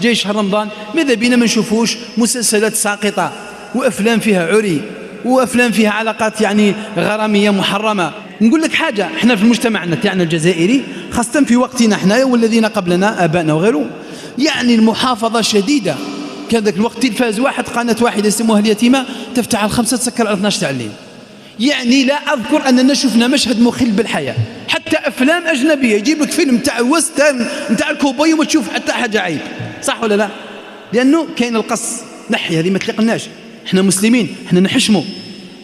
جاي شهر رمضان ماذا بينا ما نشوفوش مسلسلات ساقطة وأفلام فيها عري وأفلام فيها علاقات يعني غرامية محرمة. نقول لك حاجة، احنا في المجتمع تاعنا الجزائري خاصة في وقتنا احنا والذين قبلنا آبائنا وغيره، يعني المحافظة شديدة. كان ذاك الوقت تلفاز واحد قناة واحدة يسموها اليتيمة تفتح على 5 تسكر على 12 تاع الليل. يعني لا أذكر أننا شفنا مشهد مخل بالحياة. حتى أفلام أجنبية يجيب لك فيلم تاع وسترن تاع الكوبوي وما تشوف حتى حاجة عيب، صح ولا لا؟ لأنه كاين القص، نحي هذه ما تليقناش. احنا مسلمين، احنا نحشموا.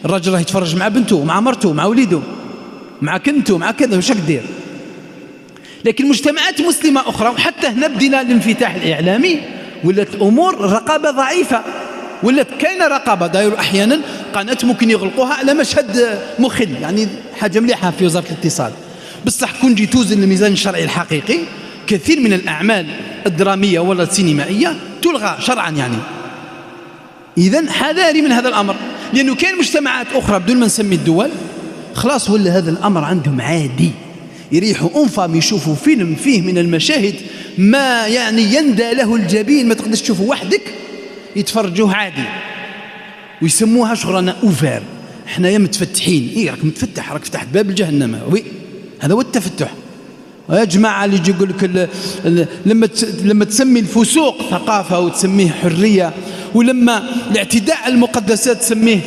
الراجل راه يتفرج مع بنته مع مرته مع وليده مع كنته مع كذا، واش راك دير؟ لكن مجتمعات مسلمة أخرى وحتى هنا بدينا الانفتاح الإعلامي ولات الأمور الرقابة ضعيفة، ولات كاينة رقابة. دايروا أحيانا قناة ممكن يغلقوها على مشهد مخل، يعني حاجة مليحة في وزارة الاتصال. بصح كون جي توزن الميزان الشرعي الحقيقي كثير من الأعمال الدرامية ولا السينمائية تلغى شرعا يعني. إذن حذاري من هذا الأمر، لأنه كاين مجتمعات أخرى بدون ما نسمي الدول خلاص ولا هذا الأمر عندهم عادي، يريحوا أنفهم يشوفوا فيلم فيه من المشاهد ما يعني يندى له الجبين ما تقدرش تشوفه وحدك، يتفرجوه عادي ويسموها شغلنا أوفر. احنا يا متفتحين، إيه راك متفتح، راك فتحت باب الجهنم، وي هذا هو التفتح. يا جماعة اللي يجي يقول لك لما تسمي الفسوق ثقافة وتسميه حرية، ولما الاعتداء على المقدسات تسميه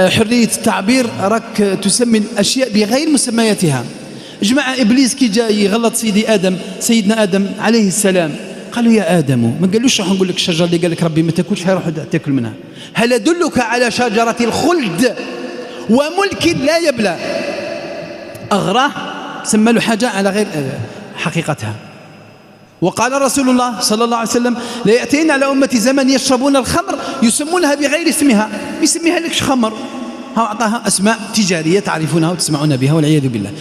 حرية التعبير، راك تسمي الأشياء بغير مسمياتها. جماعة إبليس كي جاي يغلط سيدنا آدم عليه السلام، قالوا يا آدم، ما قالوش راح نقول لك الشجرة اللي قال لك ربي ما تاكلش حيروح تاكل منها، هل أدلك على شجرة الخلد وملك لا يبلى؟ أغراه، سمى له حاجة على غير حقيقتها. وقال رسول الله صلى الله عليه وسلم لا يأتين على أمتي زمن يشربون الخمر يسمونها بغير اسمها، يسميها لكش خمر، أعطاها أسماء تجارية تعرفونها وتسمعون بها والعياذ بالله.